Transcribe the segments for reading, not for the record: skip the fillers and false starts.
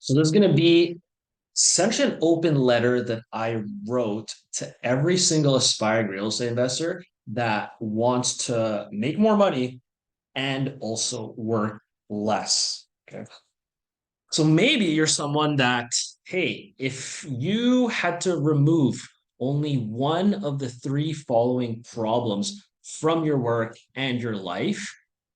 So there's going to be such an open letter that I wrote to every single aspiring real estate investor that wants to make more money and also work less. Okay. So maybe you're someone that, hey, if you had to remove only one of the three following problems from your work and your life,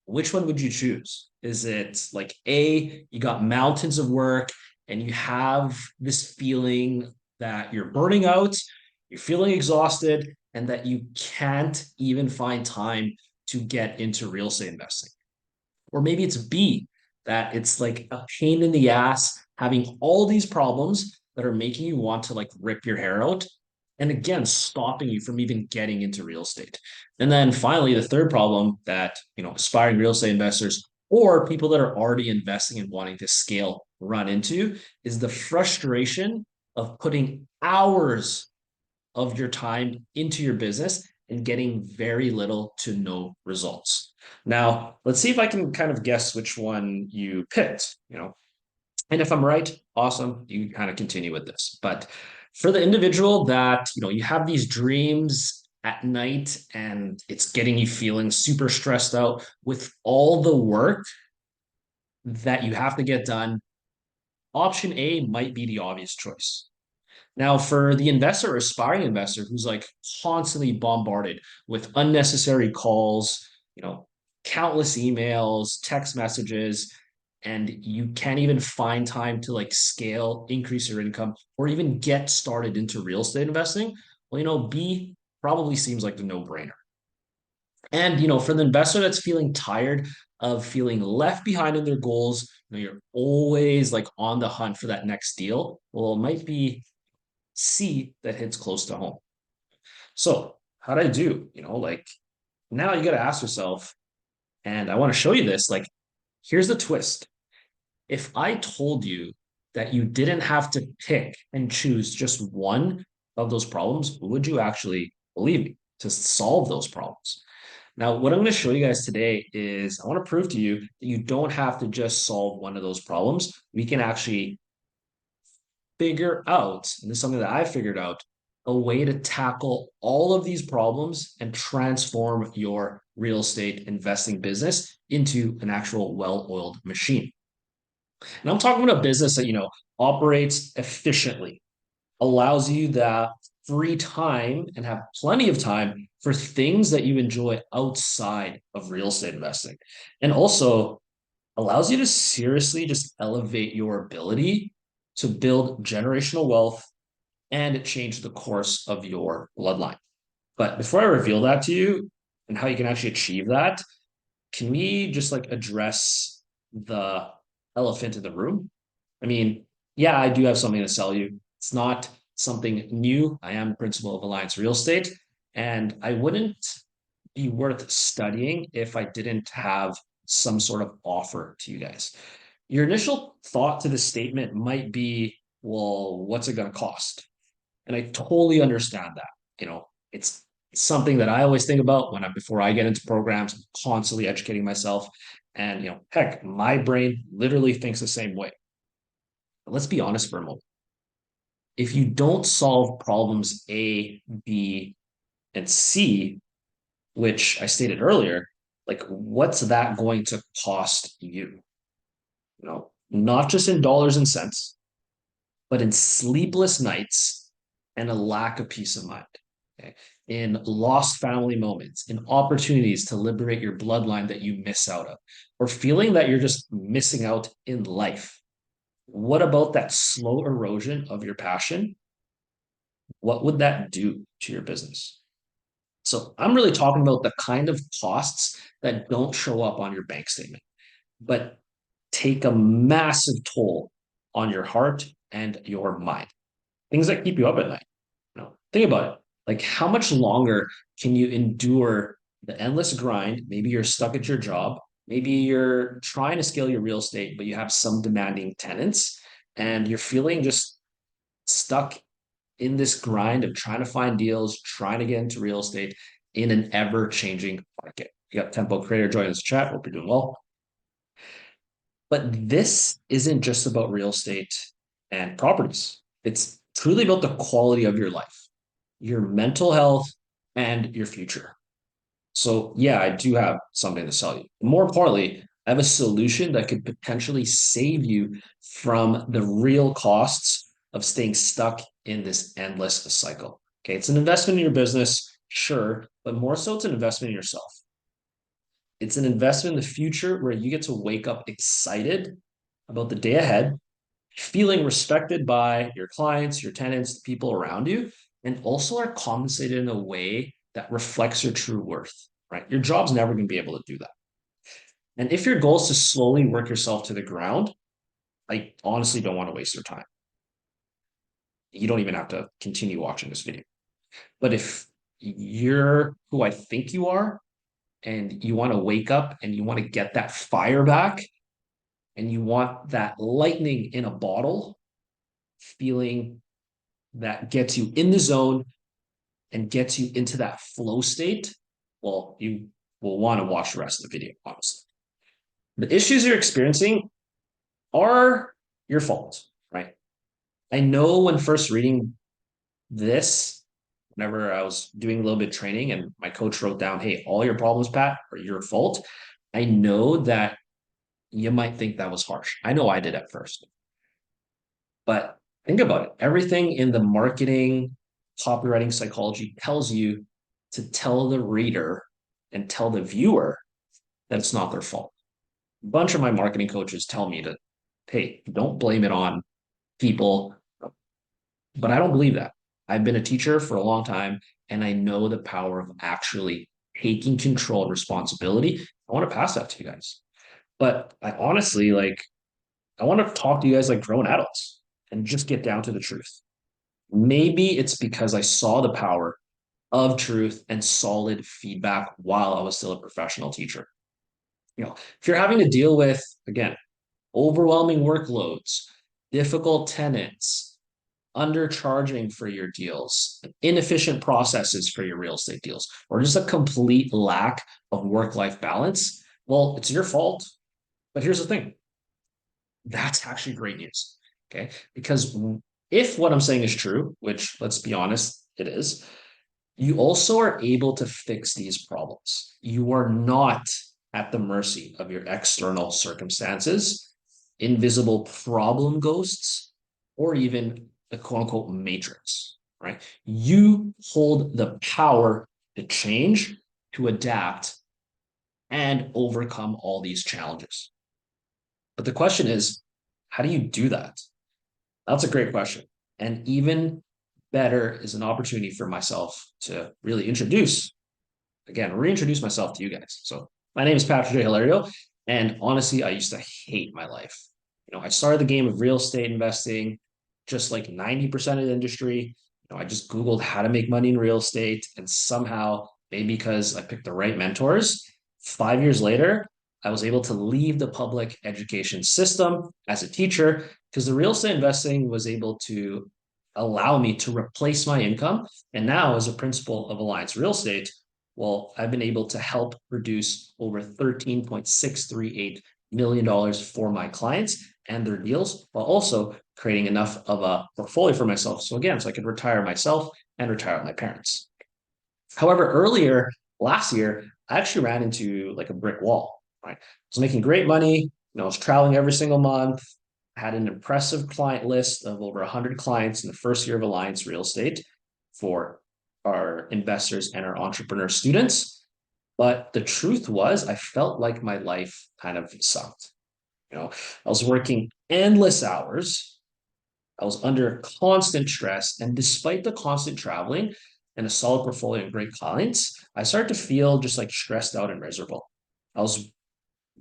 which one would you choose? Is it like A, you got mountains of work and you have this feeling that you're burning out, you're feeling exhausted, and that you can't even find time to get into real estate investing? Or maybe it's B, that it's like a pain in the ass having all these problems that are making you want to like rip your hair out. And again, stopping you from even getting into real estate. And then finally, the third problem that, aspiring real estate investors or people that are already investing and wanting to scale run into is the frustration of putting hours of your time into your business and getting very little to no results. Now, let's see if I can kind of guess which one you picked. And if I'm right, awesome, you kind of continue with this. But for the individual that, you have these dreams at night and it's getting you feeling super stressed out with all the work that you have to get done, option A might be the obvious choice. Now, for the investor or aspiring investor who's like constantly bombarded with unnecessary calls, you know, countless emails, text messages, and you can't even find time to like scale, increase your income, or even get started into real estate investing, well, B probably seems like the no-brainer. And for the investor that's feeling tired of feeling left behind in their goals, you're always like on the hunt for that next deal. Well, it might be C that hits close to home. So, how did I do? Like now you got to ask yourself, and I want to show you this. Like, here's the twist. If I told you that you didn't have to pick and choose just one of those problems, would you actually believe me to solve those problems? Now, what I'm going to show you guys today is I want to prove to you that you don't have to just solve one of those problems. We can actually figure out, and this is something that I figured out, a way to tackle all of these problems and transform your real estate investing business into an actual well-oiled machine. And I'm talking about a business that, operates efficiently, allows you that free time and have plenty of time for things that you enjoy outside of real estate investing. And also allows you to seriously just elevate your ability to build generational wealth and change the course of your bloodline. But before I reveal that to you and how you can actually achieve that, can we just like address the elephant in the room? I mean, yeah, I do have something to sell you. It's not something new. I am principal of Alliance Real Estate, and I wouldn't be worth studying if I didn't have some sort of offer to you guys. Your initial thought to the statement might be, well, what's it going to cost? And I totally understand that. It's something that I always think about before I get into programs, I'm constantly educating myself. And heck, my brain literally thinks the same way. But let's be honest for a moment. If you don't solve problems A, B, and C, which I stated earlier, like what's that going to cost you? Not just in dollars and cents, but in sleepless nights and a lack of peace of mind. Okay? In lost family moments, in opportunities to liberate your bloodline that you miss out of, or feeling that you're just missing out in life. What about that slow erosion of your passion? What would that do to your business? So I'm really talking about the kind of costs that don't show up on your bank statement, but take a massive toll on your heart and your mind. Things that keep you up at night. Think about it. Like, how much longer can you endure the endless grind? Maybe you're stuck at your job. Maybe you're trying to scale your real estate, but you have some demanding tenants and you're feeling just stuck in this grind of trying to find deals, trying to get into real estate in an ever changing market. You got Tempo Creator joining us chat. Hope you're doing well. But this isn't just about real estate and properties. It's truly about the quality of your life, your mental health, and your future. So, yeah, I do have something to sell you. More importantly, I have a solution that could potentially save you from the real costs of staying stuck in this endless cycle. Okay, it's an investment in your business, sure, but more so it's an investment in yourself. It's an investment in the future where you get to wake up excited about the day ahead, feeling respected by your clients, your tenants, the people around you, and also are compensated in a way that reflects your true worth, right? Your job's never going to be able to do that. And if your goal is to slowly work yourself to the ground, I honestly don't want to waste your time. You don't even have to continue watching this video. But if you're who I think you are, and you want to wake up and you want to get that fire back, and you want that lightning in a bottle feeling that gets you in the zone and gets you into that flow state, well, you will want to watch the rest of the video, honestly. The issues you're experiencing are your fault, right? I know when first reading this, whenever I was doing a little bit of training and my coach wrote down, hey, all your problems, Pat, are your fault. I know that you might think that was harsh. I know I did at first. But think about it. Everything in the marketing, copywriting psychology tells you to tell the reader and tell the viewer that it's not their fault. A bunch of my marketing coaches tell me to, hey, don't blame it on people. But I don't believe that. I've been a teacher for a long time and I know the power of actually taking control and responsibility. I want to pass that to you guys. But I honestly I want to talk to you guys like grown adults and just get down to the truth. Maybe it's because I saw the power of truth and solid feedback while I was still a professional teacher. If you're having to deal with, again, overwhelming workloads, difficult tenants, undercharging for your deals, inefficient processes for your real estate deals, or just a complete lack of work life balance, well, it's your fault. But here's the thing, that's actually great news. Okay. Because if what I'm saying is true, which let's be honest, it is, you also are able to fix these problems. You are not at the mercy of your external circumstances, invisible problem ghosts, or even the quote unquote matrix, right? You hold the power to change, to adapt, and overcome all these challenges. But the question is, how do you do that? That's a great question. And even better is an opportunity for myself to really reintroduce myself to you guys. So my name is Patrick J. Hilario. And honestly, I used to hate my life. I started the game of real estate investing, just like 90% of the industry. I just Googled how to make money in real estate. And somehow, maybe because I picked the right mentors, 5 years later, I was able to leave the public education system as a teacher because the real estate investing was able to allow me to replace my income. And now, as a principal of Alliance Real Estate, well, I've been able to help produce over $13.638 million for my clients and their deals, while also creating enough of a portfolio for myself. So again, so I could retire myself and retire with my parents. However, earlier last year, I actually ran into like a brick wall, right? I was making great money. I was traveling every single month. I had an impressive client list of over 100 clients in the first year of Alliance Real Estate for our investors and our entrepreneur students. But the truth was, I felt like my life kind of sucked. I was working endless hours. I was under constant stress. And despite the constant traveling and a solid portfolio and great clients, I started to feel just like stressed out and miserable. I was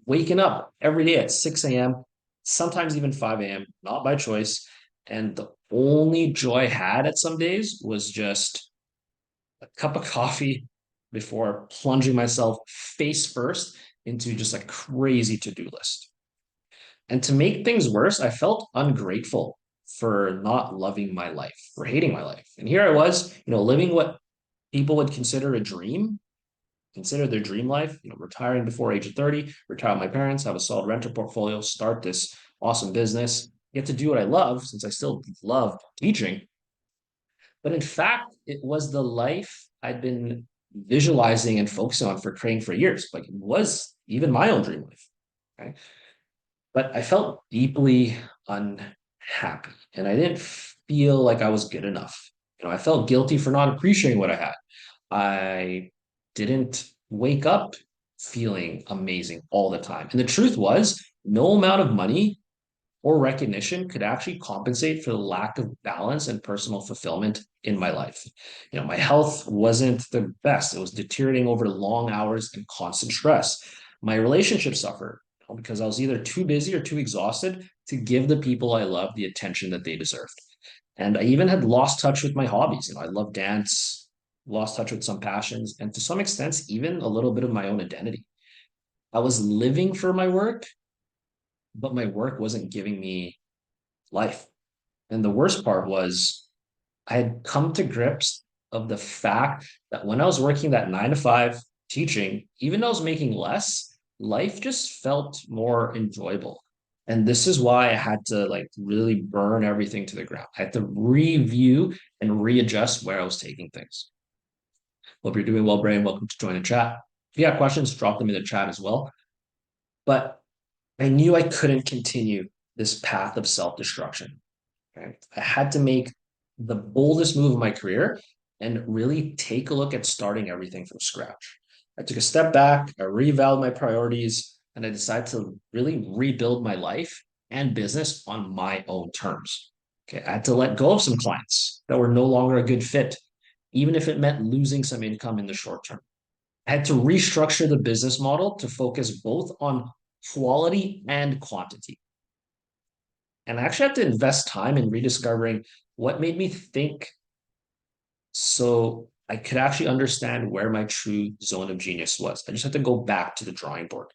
waking up every day at 6 a.m., sometimes even 5 a.m., not by choice. And the only joy I had at some days was just a cup of coffee before plunging myself face first into just a crazy to-do list. And to make things worse, I felt ungrateful for not loving my life, for hating my life. And here I was, living what people would consider a dream, consider their dream life, retiring before age of 30, retire with my parents, have a solid rental portfolio, start this awesome business, get to do what I love since I still love teaching. But in fact, it was the life I'd been visualizing and focusing on for creating for years. Like it was even my own dream life. Okay. But I felt deeply unhappy and I didn't feel like I was good enough. I felt guilty for not appreciating what I had. I didn't wake up feeling amazing all the time. And the truth was, no amount of money or recognition could actually compensate for the lack of balance and personal fulfillment in my life. My health wasn't the best. It was deteriorating over long hours and constant stress. My relationship suffered because I was either too busy or too exhausted to give the people I love the attention that they deserved. And I even had lost touch with my hobbies. I love dance, lost touch with some passions, and to some extent, even a little bit of my own identity. I was living for my work, but my work wasn't giving me life. And the worst part was I had come to grips of the fact that when I was working that 9 to 5 teaching, even though I was making less, life just felt more enjoyable. And this is why I had to like really burn everything to the ground. I had to review and readjust where I was taking things. Hope you're doing well, Brian. Welcome to join the chat. If you have questions, drop them in the chat as well. But I knew I couldn't continue this path of self destruction. Okay. I had to make the boldest move of my career and really take a look at starting everything from scratch. I took a step back, I reevaluated my priorities, and I decided to really rebuild my life and business on my own terms. Okay. I had to let go of some clients that were no longer a good fit, even if it meant losing some income in the short term. I had to restructure the business model to focus both on quality and quantity. And I actually had to invest time in rediscovering what made me think so I could actually understand where my true zone of genius was. I just had to go back to the drawing board.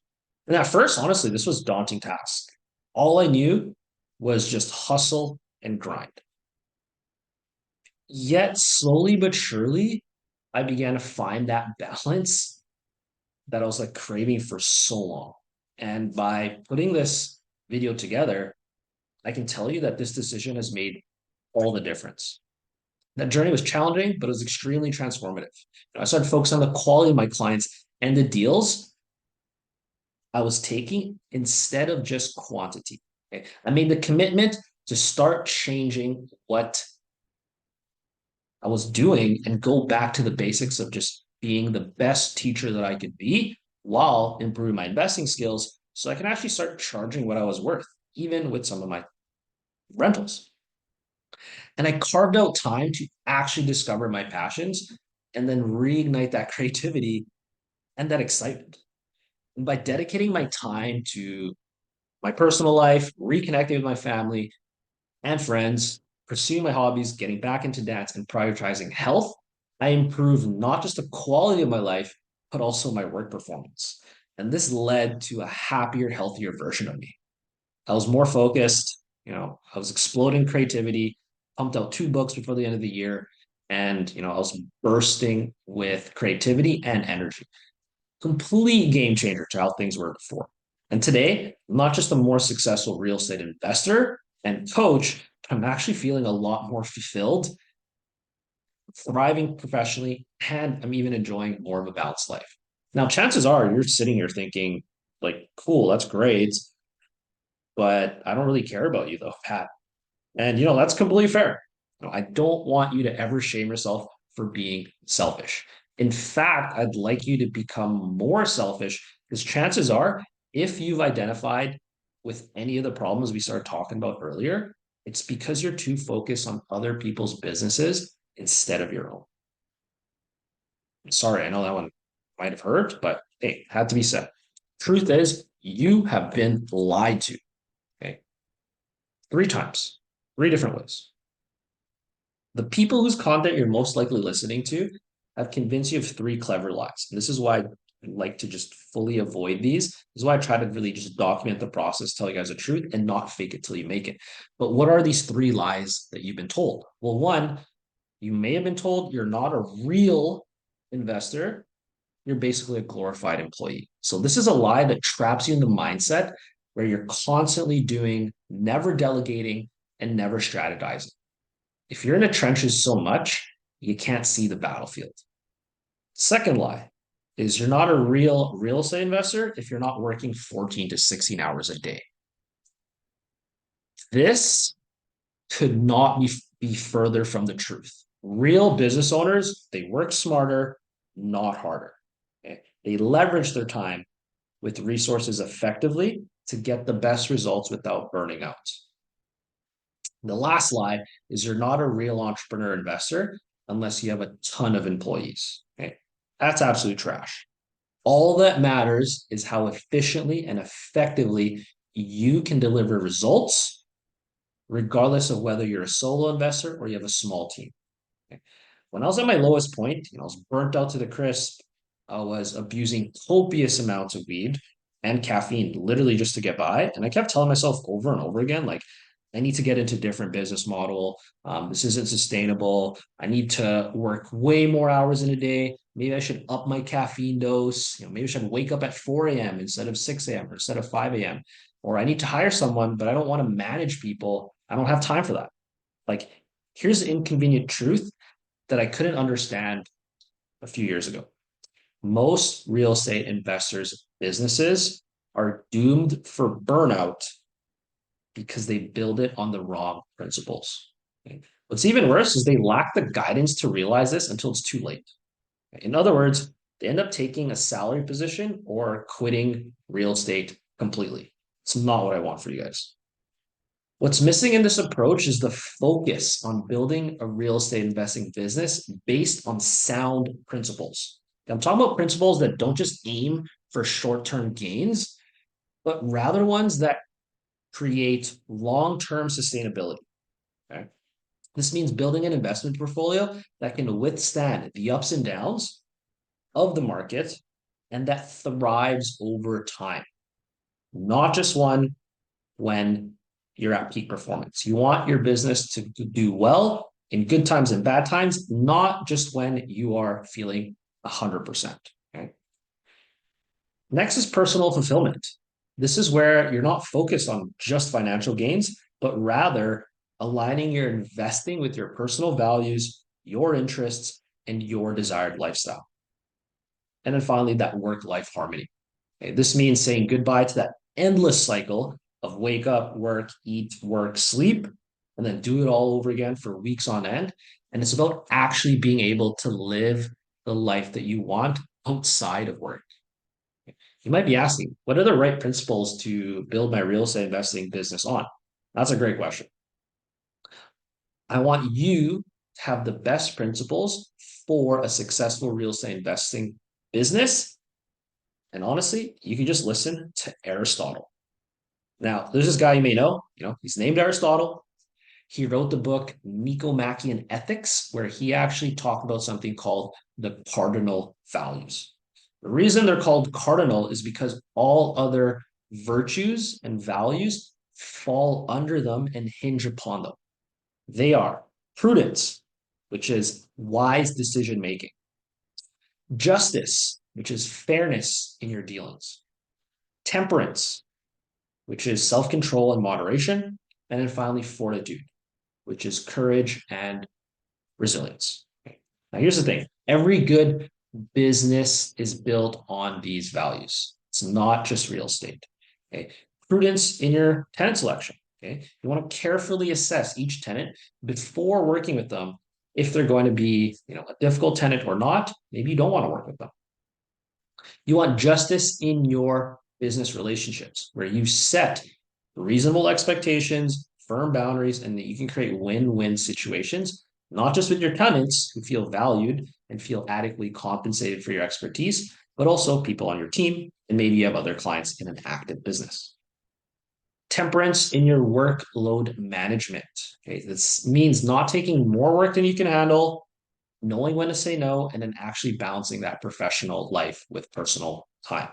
And at first, honestly, this was a daunting task. All I knew was just hustle and grind. Yet slowly but surely, I began to find that balance that I was like craving for so long. And by putting this video together, I can tell you that this decision has made all the difference. That journey was challenging, but it was extremely transformative. I started focusing on the quality of my clients and the deals I was taking instead of just quantity. Okay? I made the commitment to start changing what I was doing and go back to the basics of just being the best teacher that I could be while improving my investing skills so I can actually start charging what I was worth, even with some of my rentals. And I carved out time to actually discover my passions and then reignite that creativity and that excitement. And by dedicating my time to my personal life, reconnecting with my family and friends, pursuing my hobbies, getting back into dance, and prioritizing health, I improved not just the quality of my life, but also my work performance. And this led to a happier, healthier version of me. I was more focused, I was exploding creativity, pumped out 2 books before the end of the year, and I was bursting with creativity and energy. Complete game changer to how things were before. And today, I'm not just a more successful real estate investor and coach, I'm actually feeling a lot more fulfilled, thriving professionally, and I'm even enjoying more of a balanced life. Now, chances are you're sitting here thinking, like, cool, that's great, but I don't really care about you though, Pat. And that's completely fair. I don't want you to ever shame yourself for being selfish. In fact, I'd like you to become more selfish because chances are, if you've identified with any of the problems we started talking about earlier, it's because you're too focused on other people's businesses instead of your own. Sorry, I know that one might have hurt, but hey, had to be said. Truth is, you have been lied to. Okay. 3 times, 3 different ways. The people whose content you're most likely listening to have convinced you of 3 clever lies. And this is why I like to just fully avoid these. This is why I try to really just document the process, tell you guys the truth, and not fake it till you make it. But what are these 3 lies that you've been told? Well, one, you may have been told you're not a real investor you're basically a glorified employee. So this is a lie that traps you in the mindset where you're constantly doing, never delegating, and never strategizing. If you're in the trenches so much, you can't see the battlefield. Second lie is you're not a real estate investor if you're not working 14 to 16 hours a day. This could not be further from the truth. Real business owners, they work smarter, not harder. Okay? They leverage their time with resources effectively to get the best results without burning out. The last lie is you're not a real entrepreneur investor unless you have a ton of employees. Okay? That's absolute trash. All that matters is how efficiently and effectively you can deliver results, regardless of whether you're a solo investor or you have a small team. Okay? When I was at my lowest point, I was burnt out to the crisp. I was abusing copious amounts of weed and caffeine, literally just to get by. And I kept telling myself over and over again, like, I need to get into a different business model. This isn't sustainable. I need to work way more hours in a day. Maybe I should up my caffeine dose. Maybe I should wake up at 4 a.m. instead of 6 a.m. or instead of 5 a.m. Or I need to hire someone, but I don't want to manage people. I don't have time for that. Like, here's the inconvenient truth that I couldn't understand a few years ago. Most real estate investors' businesses are doomed for burnout because they build it on the wrong principles. Okay? What's even worse is they lack the guidance to realize this until it's too late. Okay? In other words, they end up taking a salary position or quitting real estate completely. It's not what I want for you guys. What's missing in this approach is the focus on building a real estate investing business based on sound principles. I'm talking about principles that don't just aim for short term gains, but rather ones that create long term sustainability. Okay. This means building an investment portfolio that can withstand the ups and downs of the market and that thrives over time, not just one when you're at peak performance. You want your business to do well in good times and bad times, not just when you are feeling 100%. Okay. Next is personal fulfillment. This is where you're not focused on just financial gains, but rather aligning your investing with your personal values, your interests, and your desired lifestyle. And then finally, that work-life harmony. Okay, this means saying goodbye to that endless cycle of wake up, work, eat, work, sleep, and then do it all over again for weeks on end. And it's about actually being able to live the life that you want outside of work. You might be asking, what are the right principles to build my real estate investing business on? That's a great question. I want you to have the best principles for a successful real estate investing business. And honestly, you can just listen to Aristotle. Now, there's this guy you may know, he's named Aristotle. He wrote the book Nicomachean Ethics, where he actually talked about something called the cardinal values. The reason they're called cardinal is because all other virtues and values fall under them and hinge upon them. They are prudence, which is wise decision making, justice, which is fairness in your dealings, temperance, which is self control and moderation, and then finally, fortitude, which is courage and resilience. Okay. Now, here's the thing, every good business is built on these values. It's not just real estate. Okay. Prudence in your tenant selection. Okay. You want to carefully assess each tenant before working with them if they're going to be, a difficult tenant or not. Maybe you don't want to work with them. You want justice in your business relationships where you set reasonable expectations, firm boundaries, and that you can create win-win situations, not just with your tenants who feel valued and feel adequately compensated for your expertise, but also people on your team, and maybe you have other clients in an active business. Temperance in your workload management. Okay, this means not taking more work than you can handle, knowing when to say no, and then actually balancing that professional life with personal time.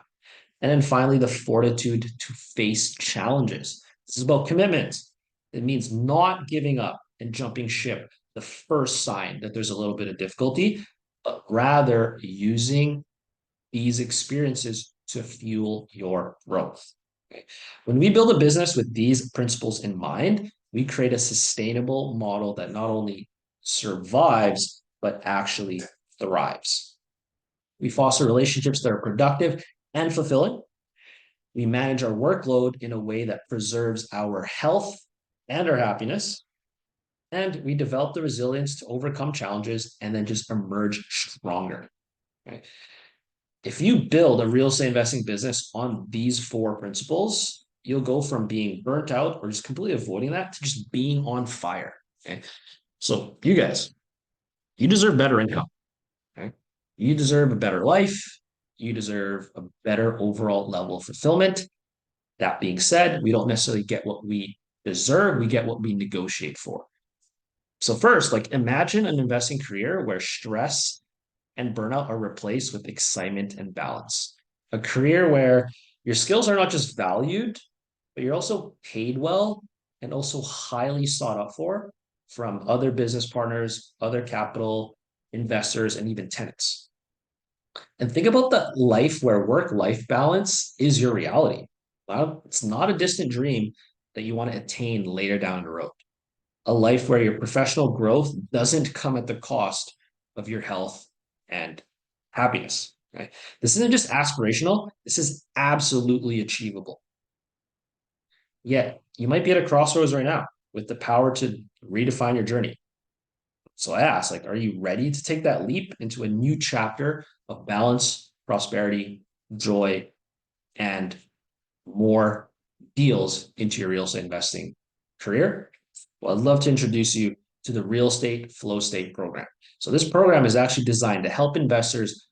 And then finally, the fortitude to face challenges. This is about commitment. It means not giving up and jumping ship the first sign that there's a little bit of difficulty, but rather using these experiences to fuel your growth. Okay? When we build a business with these principles in mind, we create a sustainable model that not only survives, but actually thrives. We foster relationships that are productive and fulfilling. We manage our workload in a way that preserves our health and our happiness. And we develop the resilience to overcome challenges and then just emerge stronger. Okay? If you build a real estate investing business on these four principles, you'll go from being burnt out or just completely avoiding that to just being on fire. Okay. So, you guys, you deserve better income. Okay. You deserve a better life. You deserve a better overall level of fulfillment. That being said, we don't necessarily get what we deserve, we get what we negotiate for. So, first, like imagine an investing career where stress and burnout are replaced with excitement and balance. A career where your skills are not just valued, but you're also paid well and also highly sought out for from other business partners, other capital investors, and even tenants. And think about the life where work life balance is your reality. Well, it's not a distant dream that you want to attain later down the road. A life where your professional growth doesn't come at the cost of your health and happiness. Right? This isn't just aspirational, this is absolutely achievable. Yet you might be at a crossroads right now with the power to redefine your journey. So I ask, like, are you ready to take that leap into a new chapter of balance, prosperity, joy, and more deals into your real estate investing career? Well, I'd love to introduce you to the Real Estate Flow State program. So this program is actually designed to help investors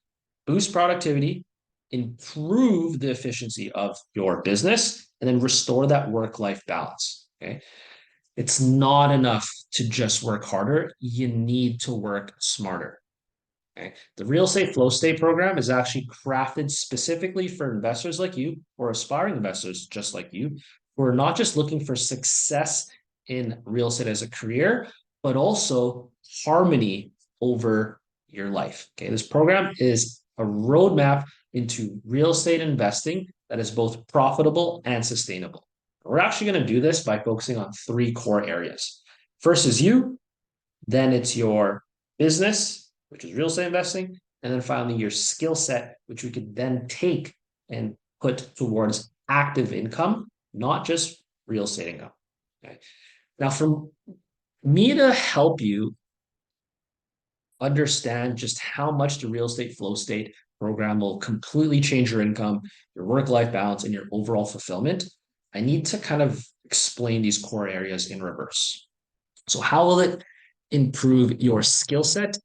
boost productivity, improve the efficiency of your business, and then restore that work-life balance. Okay. It's not enough to just work harder. You need to work smarter. Okay. The Real Estate Flow State program is actually crafted specifically for investors like you or aspiring investors just like you who are not just looking for success in real estate as a career, but also harmony over your life. Okay. This program is a roadmap into real estate investing that is both profitable and sustainable. We're actually going to do this by focusing on three core areas. First is you, then it's your business, which is real estate investing, and then finally your skill set, which we could then take and put towards active income, not just real estate income. Okay. Now, for me to help you understand just how much the real estate flow state program will completely change your income, your work-life balance, and your overall fulfillment, I need to kind of explain these core areas in reverse. So how will it improve your skill set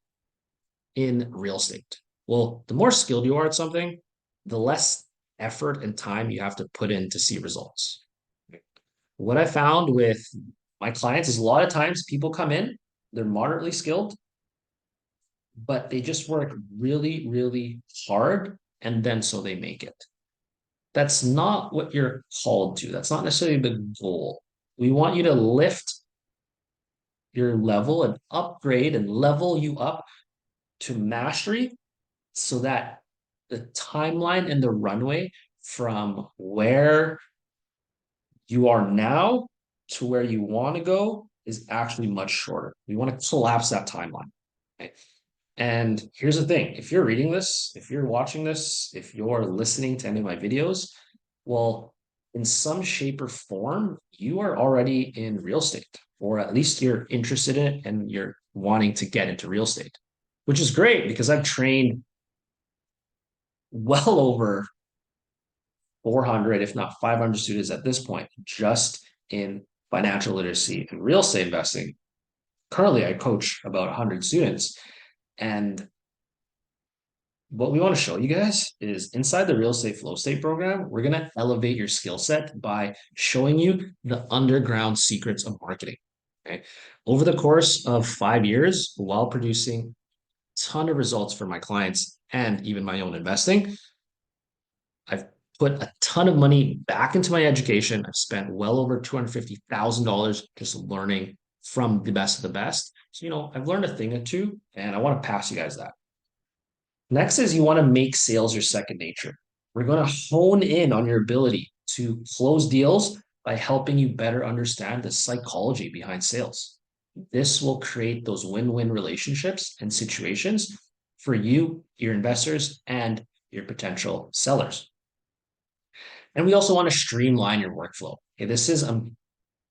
in real estate? Well, the more skilled you are at something, the less effort and time you have to put in to see results. What I found with my clients is a lot of times people come in, they're moderately skilled, but they just work really, really hard and then so they make it. That's not what you're called to. That's not necessarily the goal. We want you to lift your level and upgrade and level you up to mastery so that the timeline and the runway from where you are now to where you want to go is actually much shorter. We want to collapse that timeline. Okay? And here's the thing, if you're reading this, if you're watching this, if you're listening to any of my videos, well, in some shape or form, you are already in real estate, or at least you're interested in it and you're wanting to get into real estate, which is great because I've trained well over 400, if not 500 students at this point, just in financial literacy and real estate investing. Currently, I coach about 100 students. And what we want to show you guys is inside the real estate flow state program, we're going to elevate your skill set by showing you the underground secrets of marketing. Okay. Over the course of 5 years, while producing a ton of results for my clients and even my own investing, I've put a ton of money back into my education. I've spent well over $250,000 just learning from the best of the best. So, I've learned a thing or two, and I want to pass you guys that. Next is you want to make sales your second nature. We're going to hone in on your ability to close deals by helping you better understand the psychology behind sales. This will create those win-win relationships and situations for you, your investors, and your potential sellers. And we also want to streamline your workflow. Okay, this is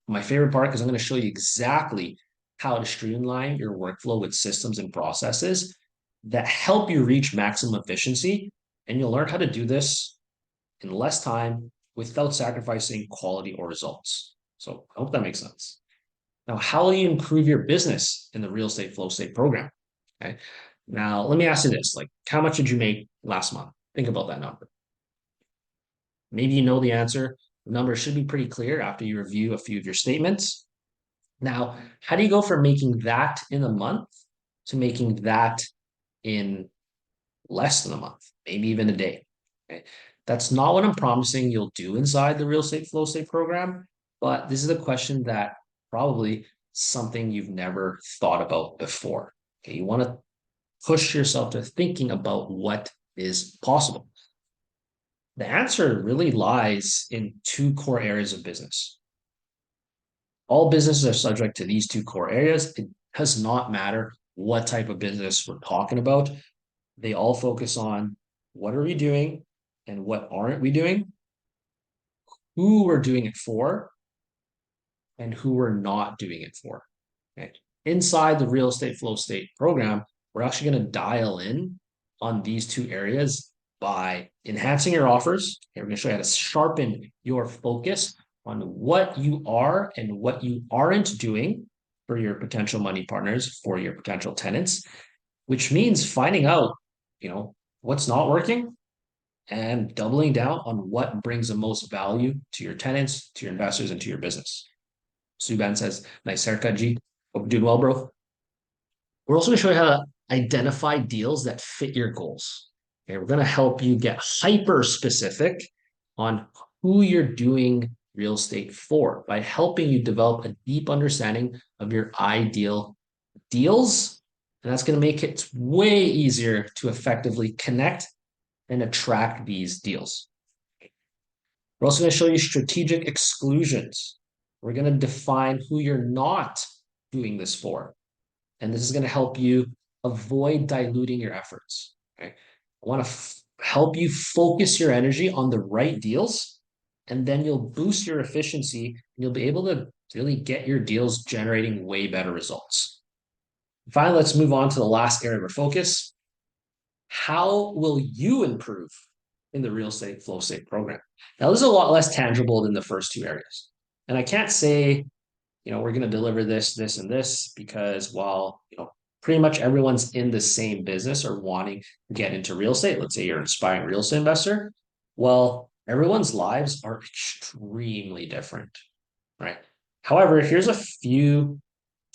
my favorite part because I'm going to show you exactly how to streamline your workflow with systems and processes that help you reach maximum efficiency. And you'll learn how to do this in less time without sacrificing quality or results. So I hope that makes sense. Now, how will you improve your business in the real estate flow state program? Okay. Now, let me ask you this, like, how much did you make last month? Think about that number. Maybe you know the answer. The number should be pretty clear after you review a few of your statements. Now, how do you go from making that in a month to making that in less than a month, maybe even a day? Okay. That's not what I'm promising you'll do inside the real estate flow state program, but this is a question that probably something you've never thought about before. Okay. You want to push yourself to thinking about what is possible. The answer really lies in two core areas of business. All businesses are subject to these two core areas. It does not matter what type of business we're talking about. They all focus on what are we doing and what aren't we doing, who we're doing it for, and who we're not doing it for. Okay. Inside the real estate flow state program, we're actually going to dial in on these two areas by enhancing your offers. Okay, we're going to show you how to sharpen your focus on what you are and what you aren't doing for your potential money partners, for your potential tenants, which means finding out, what's not working and doubling down on what brings the most value to your tenants, to your investors, and to your business. Suban says, nice haircut, G. Hope you're doing well, bro. We're also going to show you how to identify deals that fit your goals. Okay, we're going to help you get hyper specific on who you're doing real estate for by helping you develop a deep understanding of your ideal deals. And that's going to make it way easier to effectively connect and attract these deals. We're also going to show you strategic exclusions. We're going to define who you're not doing this for. And this is going to help you avoid diluting your efforts. Okay. I want to help you focus your energy on the right deals, and then you'll boost your efficiency and you'll be able to really get your deals generating way better results. Finally, let's move on to the last area of our focus. How will you improve in the real estate flow state program? Now, this is a lot less tangible than the first two areas. And I can't say, we're going to deliver this, this, and this because while, pretty much everyone's in the same business or wanting to get into real estate, let's say you're an aspiring real estate investor, well, everyone's lives are extremely different, right? However, here's a few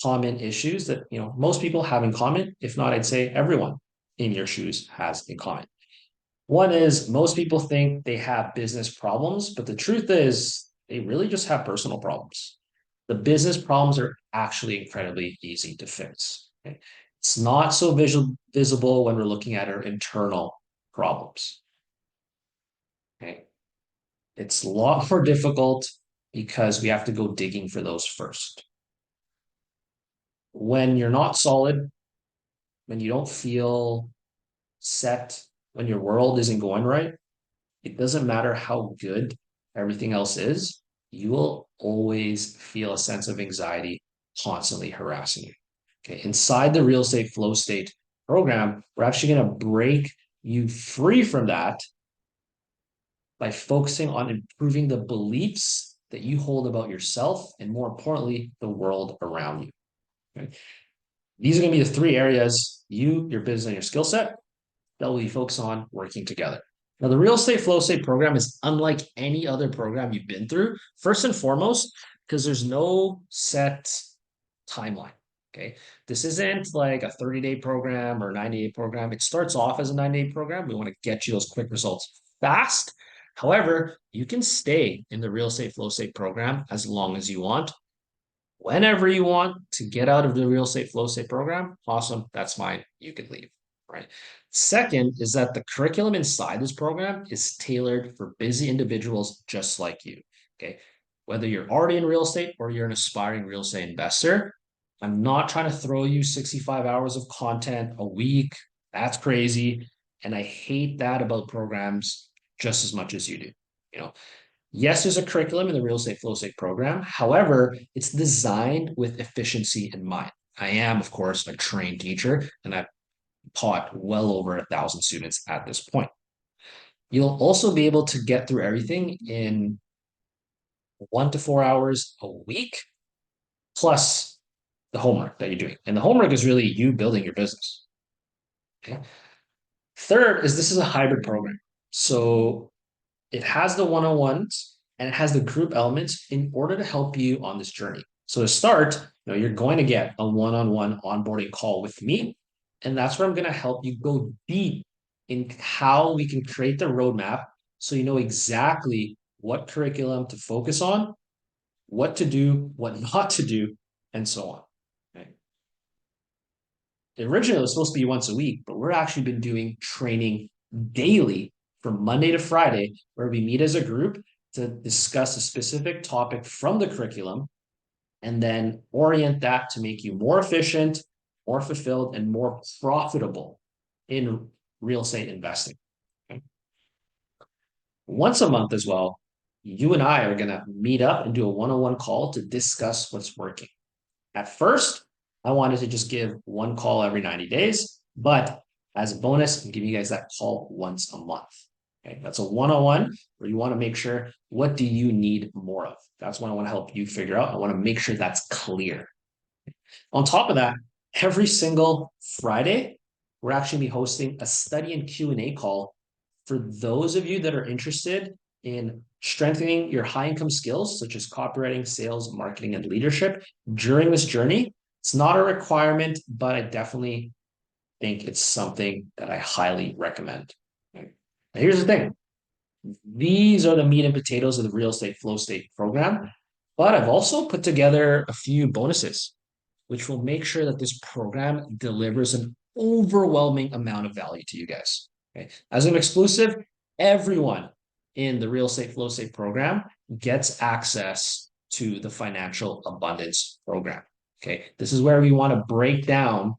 common issues that, most people have in common. If not, I'd say everyone in your shoes has in common. One is most people think they have business problems, but the truth is they really just have personal problems. The business problems are actually incredibly easy to fix. Okay? It's not so visible when we're looking at our internal problems. Okay? It's a lot more difficult because we have to go digging for those first. When you're not solid, when you don't feel set, when your world isn't going right, it doesn't matter how good everything else is, you will always feel a sense of anxiety constantly harassing you. Okay. Inside the real estate flow state program, we're actually going to break you free from that by focusing on improving the beliefs that you hold about yourself and, more importantly, the world around you. Okay. These are going to be the three areas you, your business, and your skill set that will be focused on working together. Now, the real estate flow state program is unlike any other program you've been through, first and foremost, because there's no set timeline. Okay. This isn't like a 30-day program or a 90-day program. It starts off as a 90-day program. We want to get you those quick results fast. However, you can stay in the real estate flow state program as long as you want. Whenever you want to get out of the real estate flow state program, awesome. That's fine. You can leave. right? Second is that the curriculum inside this program is tailored for busy individuals just like you. Okay. Whether you're already in real estate or you're an aspiring real estate investor, I'm not trying to throw you 65 hours of content a week. That's crazy. And I hate that about programs just as much as you do. You know, yes, there's a curriculum in the real estate flow state program. However, it's designed with efficiency in mind. I am, of course, a trained teacher, and I've taught well over 1,000 students at this point. You'll also be able to get through everything in 1 to 4 hours a week, plus the homework that you're doing. And the homework is really you building your business. Okay. Third is this is a hybrid program. So it has the one-on-ones and it has the group elements in order to help you on this journey. So to start, you're going to get a one-on-one onboarding call with me, and that's where I'm going to help you go deep in how we can create the roadmap so you know exactly what curriculum to focus on, what to do, what not to do, and so on. Okay. Originally, it was supposed to be once a week, but we're actually been doing training daily from Monday to Friday, where we meet as a group to discuss a specific topic from the curriculum and then orient that to make you more efficient, more fulfilled, and more profitable in real estate investing. Okay. Once a month as well, you and I are going to meet up and do a one-on-one call to discuss what's working. At first, I wanted to just give one call every 90 days, but as a bonus, I'm giving you guys that call once a month. Okay, that's a one-on-one where you want to make sure what do you need more of. That's what I want to help you figure out. I want to make sure that's clear. On top of that, every single Friday, we're actually be hosting a study and Q&A call for those of you that are interested in strengthening your high income skills, such as copywriting, sales, marketing, and leadership during this journey. It's not a requirement, but I definitely think it's something that I highly recommend. Okay. Now, here's the thing. These are the meat and potatoes of the real estate flow state program, but I've also put together a few bonuses which will make sure that this program delivers an overwhelming amount of value to you guys. Okay. As an exclusive, everyone in the real estate flow state program gets access to the financial abundance program. Okay. This is where we want to break down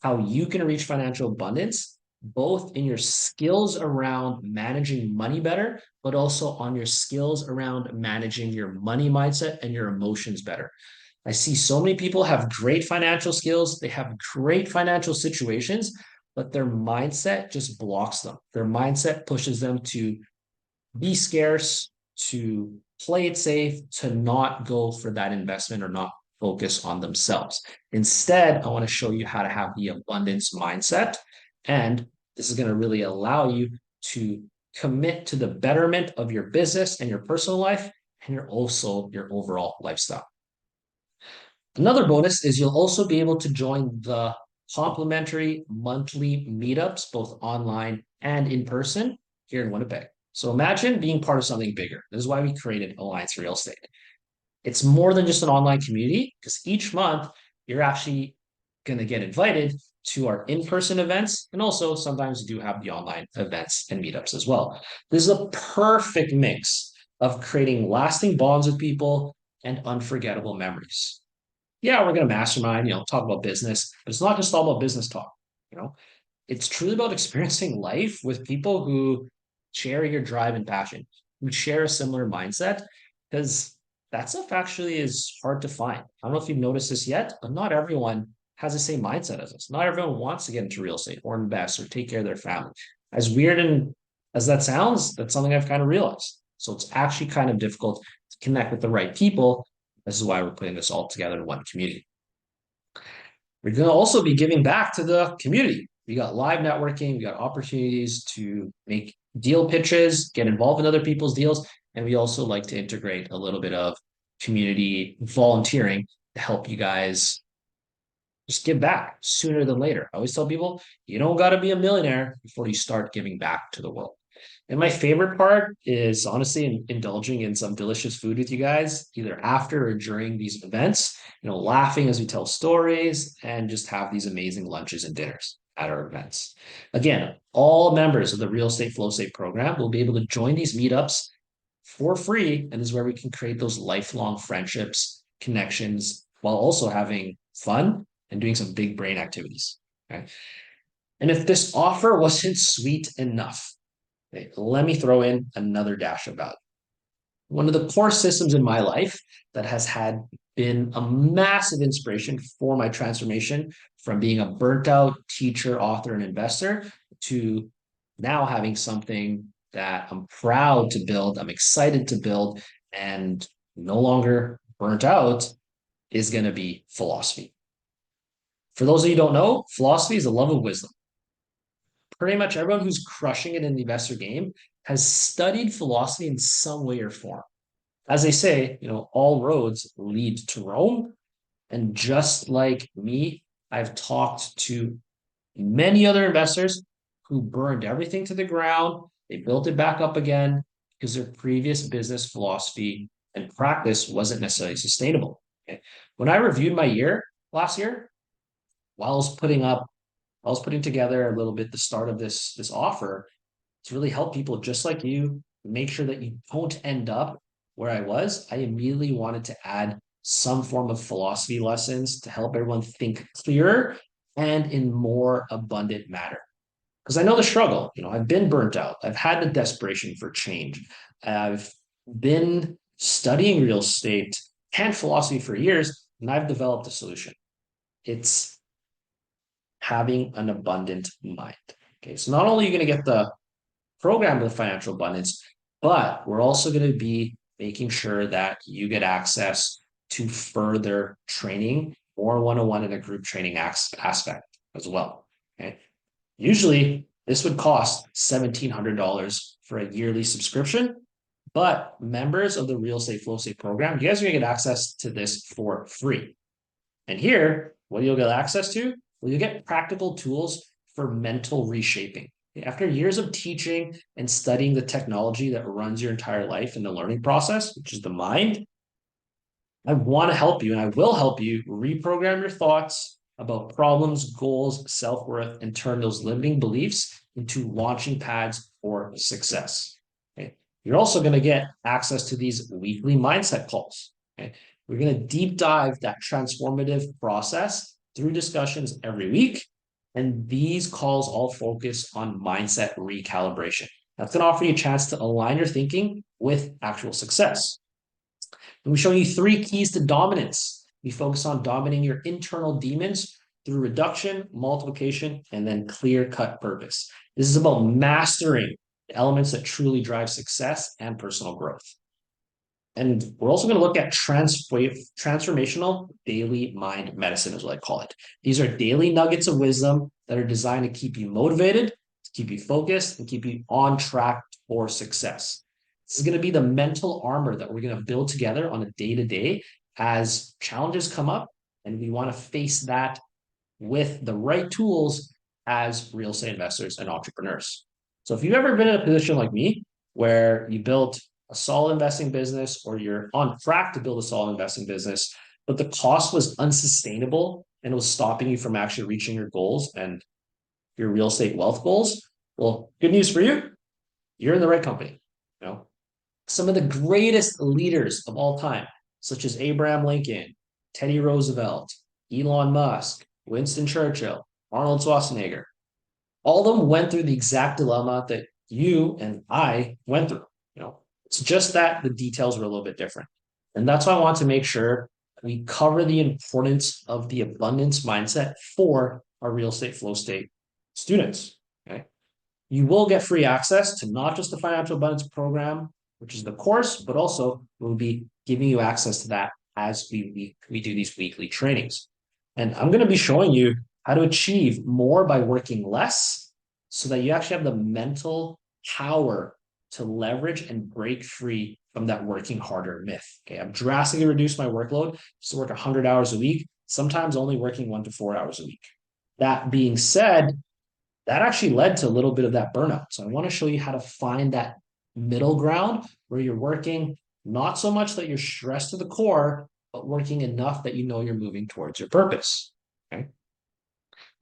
how you can reach financial abundance, both in your skills around managing money better, but also on your skills around managing your money mindset and your emotions better. I see so many people have great financial skills, they have great financial situations, but their mindset just blocks them. Their mindset pushes them to be scarce, to play it safe, to not go for that investment or not focus on themselves. Instead, I want to show you how to have the abundance mindset. And this is going to really allow you to commit to the betterment of your business and your personal life and your overall lifestyle. Another bonus is you'll also be able to join the complimentary monthly meetups, both online and in person here in Winnipeg. So imagine being part of something bigger. This is why we created Alliance Real Estate. It's more than just an online community because each month you're actually going to get invited to our in-person events. And also sometimes we do have the online events and meetups as well. This is a perfect mix of creating lasting bonds with people and unforgettable memories. Yeah, we're going to mastermind, talk about business, but it's not just all about business talk. You know, it's truly about experiencing life with people who share your drive and passion, who share a similar mindset, because that stuff actually is hard to find. I don't know if you've noticed this yet, but not everyone has the same mindset as us. Not everyone wants to get into real estate or invest or take care of their family. As weird and as that sounds, that's something I've kind of realized. So it's actually kind of difficult to connect with the right people. This is why we're putting this all together in one community. We're going to also be giving back to the community. We got live networking, we got opportunities to make deal pitches, get involved in other people's deals, and we also like to integrate a little bit of community volunteering to help you guys just give back sooner than later. I always tell people, you don't got to be a millionaire before you start giving back to the world. And my favorite part is honestly indulging in some delicious food with you guys, either after or during these events, laughing as we tell stories and just have these amazing lunches and dinners. at our events. Again, all members of the Real Estate Flow State program will be able to join these meetups for free. And this is where we can create those lifelong friendships, connections, while also having fun and doing some big brain activities. Okay. And if this offer wasn't sweet enough, okay, let me throw in another dash of value. One of the core systems in my life that has had been a massive inspiration for my transformation from being a burnt out teacher, author, and investor to now having something that I'm proud to build, I'm excited to build, and no longer burnt out is going to be philosophy. For those of you who don't know, philosophy is a love of wisdom. Pretty much everyone who's crushing it in the investor game has studied philosophy in some way or form. As they say, all roads lead to Rome. And just like me, I've talked to many other investors who burned everything to the ground. They built it back up again because their previous business philosophy and practice wasn't necessarily sustainable. Okay. When I reviewed my year last year, while I was putting together a little bit the start of this offer to really help people just like you make sure that you don't end up where I was. I immediately wanted to add some form of philosophy lessons to help everyone think clearer and in more abundant matter. Because I know the struggle. I've been burnt out. I've had the desperation for change. I've been studying real estate and philosophy for years, and I've developed a solution. It's having an abundant mind. Okay, so not only are you going to get the program with financial abundance, but we're also going to be making sure that you get access to further training or one-on-one in a group training aspect as well. Okay. Usually this would cost $1,700 for a yearly subscription, but members of the Real Estate Flow State program, you guys are going to get access to this for free. And here, what you'll get access to, well, you get practical tools for mental reshaping. After years of teaching and studying the technology that runs your entire life in the learning process, which is the mind, I want to help you and I will help you reprogram your thoughts about problems, goals, self worth, and turn those limiting beliefs into launching pads for success. Okay. You're also going to get access to these weekly mindset calls. Okay. We're going to deep dive that transformative process through discussions every week. And these calls all focus on mindset recalibration. That's going to offer you a chance to align your thinking with actual success. And we show you 3 keys to dominance. We focus on dominating your internal demons through reduction, multiplication, and then clear-cut purpose. This is about mastering the elements that truly drive success and personal growth. And we're also going to look at transformational daily mind medicine, is what I call it. These are daily nuggets of wisdom that are designed to keep you motivated, to keep you focused, and keep you on track for success. This is going to be the mental armor that we're going to build together on a day-to-day as challenges come up, and we want to face that with the right tools as real estate investors and entrepreneurs. So if you've ever been in a position like me where you built a solid investing business or you're on track to build a solid investing business, but the cost was unsustainable and it was stopping you from actually reaching your goals and your real estate wealth goals, well, good news for you. You're in the right company. Some of the greatest leaders of all time, such as Abraham Lincoln, Teddy Roosevelt, Elon Musk, Winston Churchill, Arnold Schwarzenegger, all of them went through the exact dilemma that you and I went through. It's just that the details were a little bit different. And that's why I want to make sure we cover the importance of the abundance mindset for our real estate flow state students. Okay. You will get free access to not just the financial abundance program, which is the course, but also we'll be giving you access to that as we do these weekly trainings. And I'm going to be showing you how to achieve more by working less so that you actually have the mental power to leverage and break free from that working harder myth. Okay, I've drastically reduced my workload. Just to work 100 hours a week, sometimes only working 1 to 4 hours a week. That being said, that actually led to a little bit of that burnout. So I want to show you how to find that middle ground where you're working not so much that you're stressed to the core, but working enough that you know you're moving towards your purpose. Okay.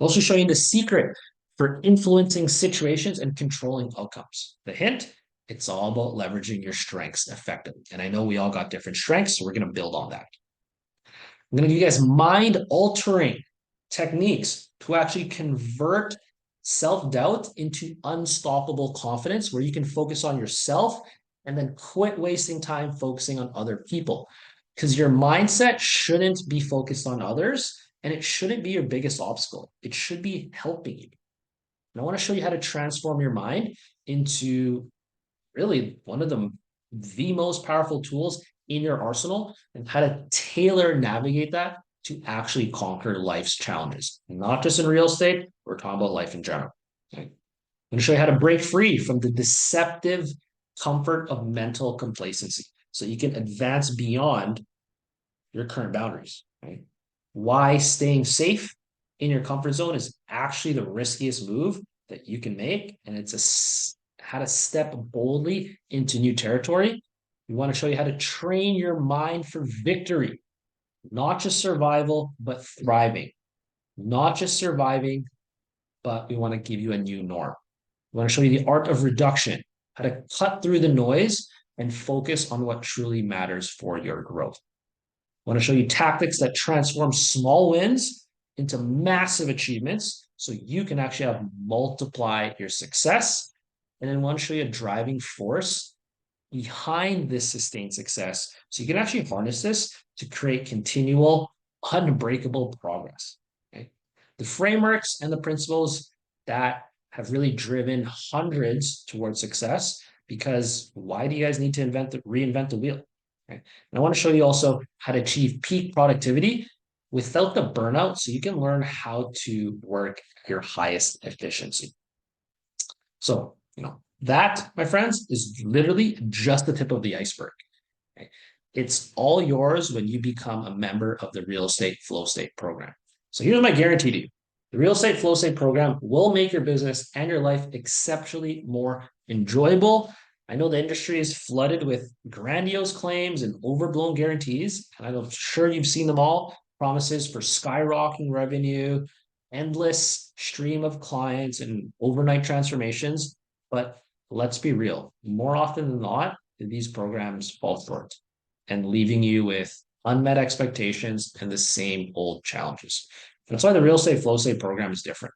I'll also show you the secret for influencing situations and controlling outcomes. The hint, it's all about leveraging your strengths effectively. And I know we all got different strengths, so we're going to build on that. I'm going to give you guys mind altering techniques to actually convert self doubt into unstoppable confidence, where you can focus on yourself and then quit wasting time focusing on other people. Because your mindset shouldn't be focused on others and it shouldn't be your biggest obstacle. It should be helping you. And I want to show you how to transform your mind into really one of the most powerful tools in your arsenal and how to tailor navigate that to actually conquer life's challenges. Not just in real estate, we're talking about life in general. Okay? I'm going to show you how to break free from the deceptive comfort of mental complacency so you can advance beyond your current boundaries. Right? Why staying safe in your comfort zone is actually the riskiest move that you can make. And it's how to step boldly into new territory. We want to show you how to train your mind for victory, not just survival, but thriving. Not just surviving, but we want to give you a new norm. We want to show you the art of reduction, how to cut through the noise and focus on what truly matters for your growth. I want to show you tactics that transform small wins into massive achievements so you can actually have multiply your success. And then I want to show you a driving force behind this sustained success so you can actually harness this to create continual, unbreakable progress. Okay? The frameworks and the principles that have really driven hundreds towards success, because why do you guys need to reinvent the wheel? Okay? And I want to show you also how to achieve peak productivity without the burnout so you can learn how to work your highest efficiency. So, that, my friends, is literally just the tip of the iceberg. Okay? It's all yours when you become a member of the Real Estate Flow State program. So here's my guarantee to you. The Real Estate Flow State program will make your business and your life exceptionally more enjoyable. I know the industry is flooded with grandiose claims and overblown guarantees, and I'm sure you've seen them all. Promises for skyrocketing revenue, endless stream of clients, and overnight transformations. But let's be real, more often than not, these programs fall short and leaving you with unmet expectations and the same old challenges. That's why the Real Estate Flow State program is different.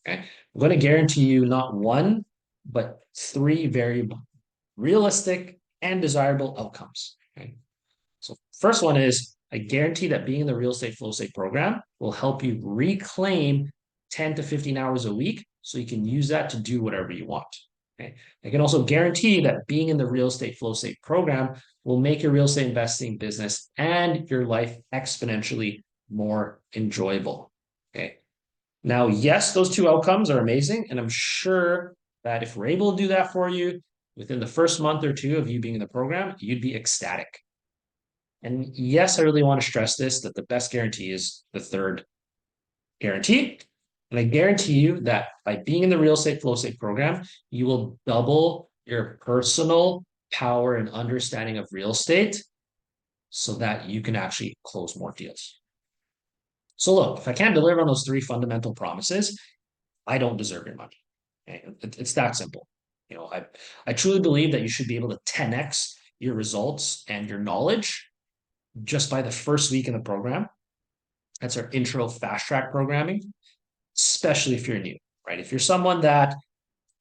Okay. I'm going to guarantee you not one, but three very realistic and desirable outcomes. Okay. So, first one is I guarantee that being in the Real Estate Flow State program will help you reclaim 10 to 15 hours a week so you can use that to do whatever you want. Okay. I can also guarantee that being in the Real Estate Flow State program will make your real estate investing business and your life exponentially more enjoyable. Okay. Now, yes, those two outcomes are amazing. And I'm sure that if we're able to do that for you within the first month or two of you being in the program, you'd be ecstatic. And yes, I really want to stress this, that the best guarantee is the third guarantee. And I guarantee you that by being in the Real Estate Flow State program, you will double your personal power and understanding of real estate so that you can actually close more deals. So look, if I can't deliver on those three fundamental promises, I don't deserve your money. Okay? It's that simple. I truly believe that you should be able to 10x your results and your knowledge just by the first week in the program. That's our intro fast track programming, especially if you're new, right? If you're someone that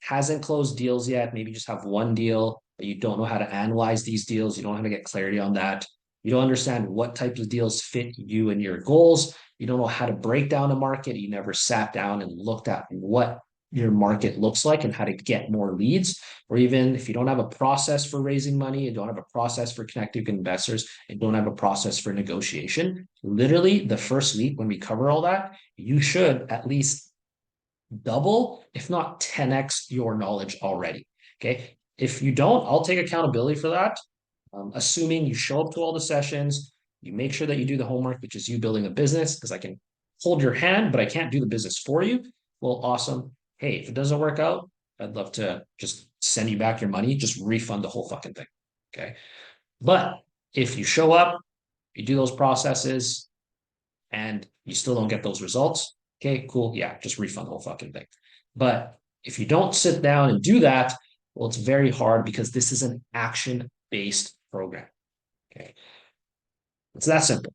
hasn't closed deals yet, maybe just have one deal, but you don't know how to analyze these deals, you don't know how to get clarity on that, you don't understand what types of deals fit you and your goals, you don't know how to break down a market, you never sat down and looked at what your market looks like and how to get more leads, or even if you don't have a process for raising money, you don't have a process for connecting with investors, and don't have a process for negotiation, literally the first week when we cover all that, you should at least double, if not 10x your knowledge already. Okay. If you don't, I'll take accountability for that. Assuming you show up to all the sessions, you make sure that you do the homework, which is you building a business, because I can hold your hand, but I can't do the business for you. Well, awesome. Hey, if it doesn't work out, I'd love to just send you back your money, just refund the whole fucking thing. Okay. But if you show up, you do those processes, and you still don't get those results, Okay, cool. Yeah, just refund the whole fucking thing. But if you don't sit down and do that, well, it's very hard because this is an action-based program. Okay. It's that simple.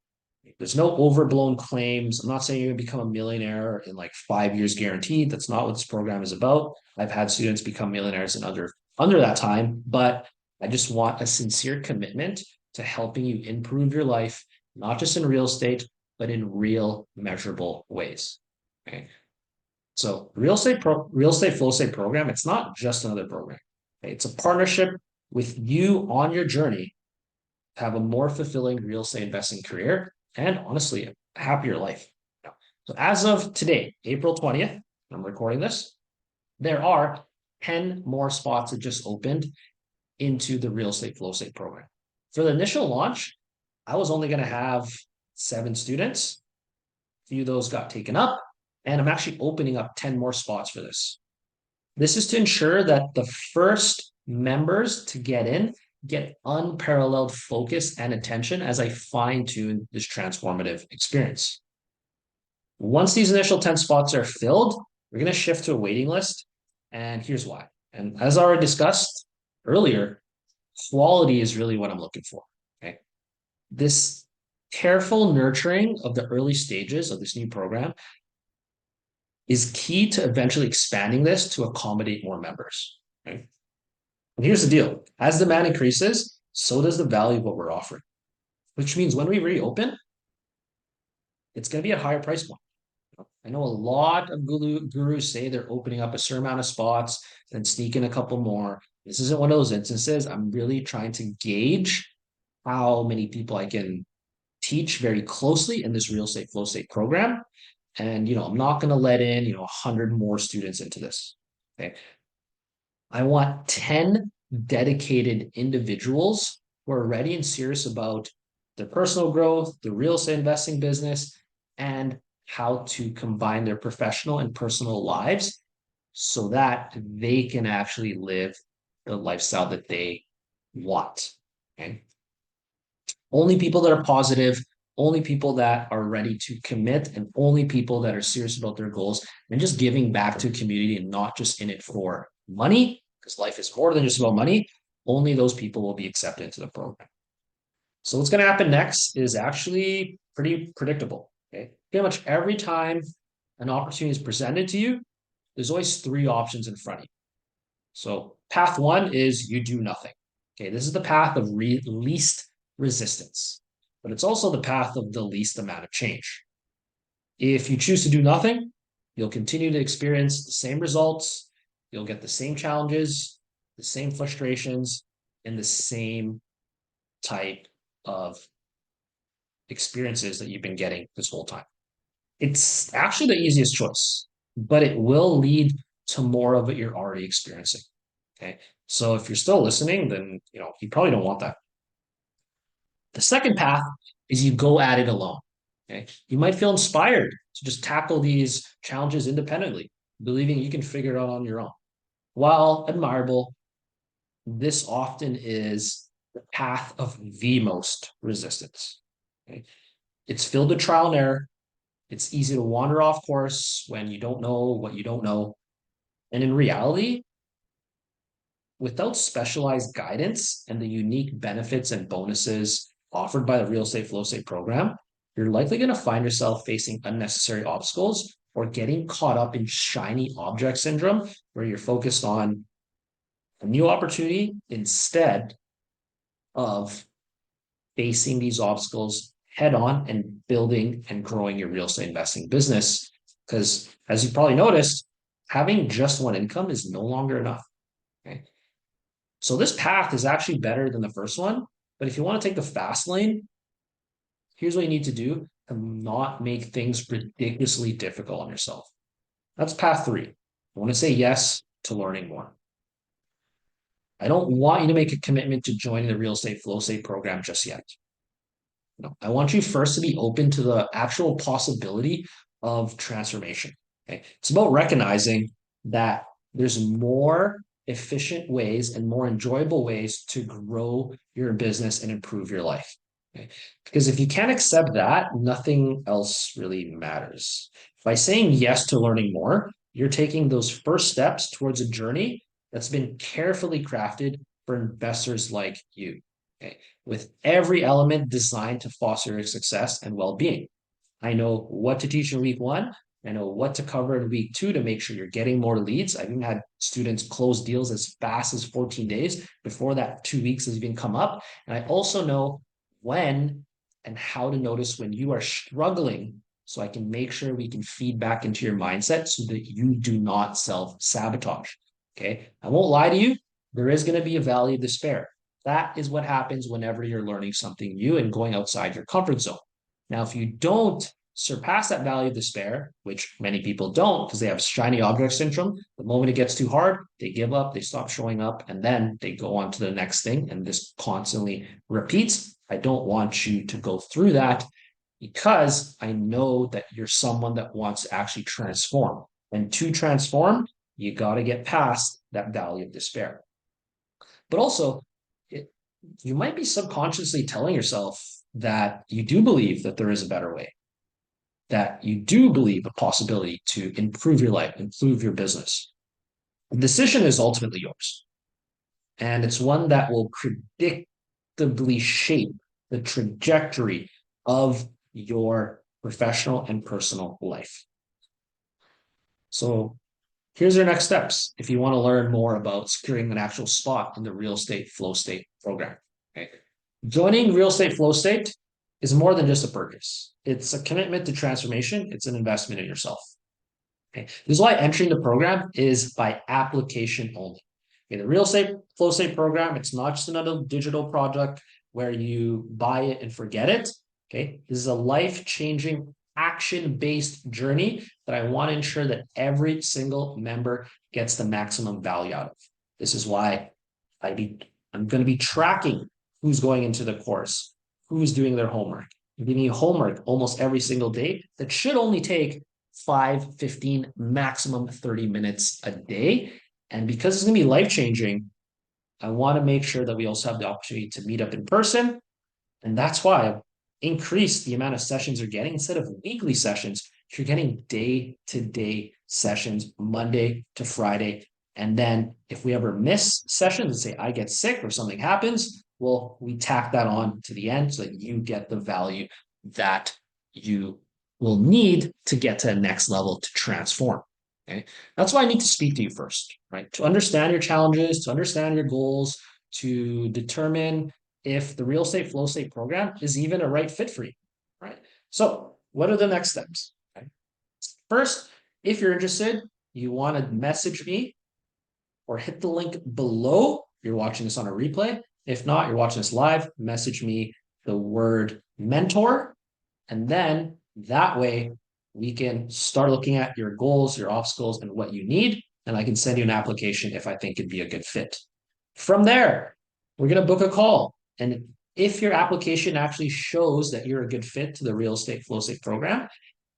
There's no overblown claims. I'm not saying you're going to become a millionaire in like 5 years guaranteed. That's not what this program is about. I've had students become millionaires in under that time, but I just want a sincere commitment to helping you improve your life, not just in real estate, but in real measurable ways. Okay. So real estate flow state program, it's not just another program. Okay? It's a partnership with you on your journey to have a more fulfilling real estate investing career and honestly a happier life. So as of today, April 20th, I'm recording this, there are 10 more spots that just opened into the real estate flow state program. For the initial launch, I was only going to have 7 students. A few of those got taken up, and I'm actually opening up 10 more spots for this. This is to ensure that the first members to get in get unparalleled focus and attention as I fine tune this transformative experience. Once these initial 10 spots are filled, we're going to shift to a waiting list. And here's why. And as I already discussed earlier, quality is really what I'm looking for. Okay. This careful nurturing of the early stages of this new program is key to eventually expanding this to accommodate more members. Right? And here's the deal. As demand increases, so does the value of what we're offering, which means when we reopen, it's going to be a higher price point. I know a lot of gurus say they're opening up a certain amount of spots, then sneak in a couple more. This isn't one of those instances. I'm really trying to gauge how many people I can teach very closely in this real estate flow state program. And, I'm not going to let in, 100 more students into this. Okay. I want 10 dedicated individuals who are ready and serious about their personal growth, the real estate investing business, and how to combine their professional and personal lives so that they can actually live the lifestyle that they want. Okay. Only people that are positive, only people that are ready to commit, and only people that are serious about their goals and just giving back to a community and not just in it for money, because life is more than just about money. Only those people will be accepted into the program. So what's going to happen next is actually pretty predictable. Okay. Pretty much every time an opportunity is presented to you, there's always 3 options in front of you. So path one is you do nothing. Okay. This is the path of least resistance, but it's also the path of the least amount of change. If you choose to do nothing, you'll continue to experience the same results. You'll get the same challenges, the same frustrations, and the same type of experiences that you've been getting this whole time. It's actually the easiest choice, but it will lead to more of what you're already experiencing. Okay. So if you're still listening, then you probably don't want that. The second path is you go at it alone. Okay. You might feel inspired to just tackle these challenges independently, believing you can figure it out on your own. While admirable, this often is the path of the most resistance. Okay. It's filled with trial and error. It's easy to wander off course when you don't know what you don't know. And in reality, without specialized guidance and the unique benefits and bonuses offered by the real estate flow state program, you're likely going to find yourself facing unnecessary obstacles or getting caught up in shiny object syndrome, where you're focused on a new opportunity instead of facing these obstacles head on and building and growing your real estate investing business. Because as you probably noticed, having just one income is no longer enough. Okay. So this path is actually better than the first one. But if you want to take the fast lane, here's what you need to do to not make things ridiculously difficult on yourself. That's path 3. I want to say yes to learning more. I don't want you to make a commitment to joining the real estate flow state program just yet. No, I want you first to be open to the actual possibility of transformation. Okay. It's about recognizing that there's more efficient ways and more enjoyable ways to grow your business and improve your life. Okay? Because if you can't accept that, nothing else really matters. By saying yes to learning more, you're taking those first steps towards a journey that's been carefully crafted for investors like you. Okay? With every element designed to foster your success and well-being. I know what to teach in week one. I know what to cover in week two to make sure you're getting more leads. I've even had students close deals as fast as 14 days before that 2 weeks has even come up. And I also know when and how to notice when you are struggling so I can make sure we can feed back into your mindset so that you do not self-sabotage. Okay. I won't lie to you. There is going to be a valley of despair. That is what happens whenever you're learning something new and going outside your comfort zone. Now, if you don't surpass that valley of despair, which many people don't because they have shiny object syndrome, the moment it gets too hard, they give up, they stop showing up, and then they go on to the next thing. And this constantly repeats. I don't want you to go through that because I know that you're someone that wants to actually transform. And to transform, you got to get past that valley of despair. But also, it, you might be subconsciously telling yourself that you do believe that there is a better way, that you do believe a possibility to improve your life, improve your business. The decision is ultimately yours. And it's one that will predictably shape the trajectory of your professional and personal life. So here's your next steps if you want to learn more about securing an actual spot in the real estate flow state program. Okay. Joining real estate flow state is more than just a purchase. It's a commitment to transformation. It's an investment in yourself. Okay. This is why entering the program is by application only. Okay. The real estate flow state program, it's not just another digital project where you buy it and forget it. Okay. This is a life-changing action-based journey that I want to ensure that every single member gets the maximum value out of. This is why I'm going to be tracking who's going into the course, who's doing their homework. I'm giving you homework almost every single day that should only take 5, 15, maximum 30 minutes a day. And because it's going to be life changing, I want to make sure that we also have the opportunity to meet up in person. And that's why I've increased the amount of sessions you're getting. Instead of weekly sessions, you're getting day to day sessions, Monday to Friday. And then if we ever miss sessions and say I get sick or something happens, well, we tack that on to the end so that you get the value that you will need to get to the next level to transform. Okay. That's why I need to speak to you first, right? To understand your challenges, to understand your goals, to determine if the real estate flow state program is even a right fit for you, right? So, what are the next steps? Okay. First, if you're interested, you want to message me or hit the link below. You're watching this on a replay. If not, you're watching this live, message me the word mentor. And then that way we can start looking at your goals, your obstacles, and what you need. And I can send you an application if I think it'd be a good fit. From there, we're going to book a call. And if your application actually shows that you're a good fit to the real estate flow state program,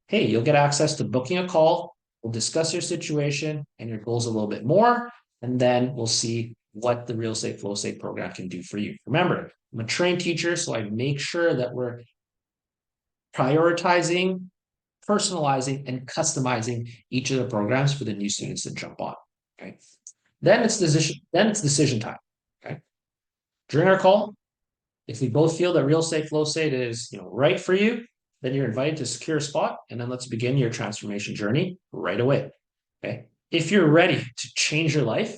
hey, you'll get access to booking a call. We'll discuss your situation and your goals a little bit more. And then we'll see what the real estate flow state program can do for you. Remember, I'm a trained teacher, so I make sure that we're prioritizing, personalizing, and customizing each of the programs for the new students that jump on. Okay. Then it's decision time. Okay. During our call, if we both feel that real estate flow state is right for you, then you're invited to secure a spot, and then let's begin your transformation journey right away. Okay. If you're ready to change your life,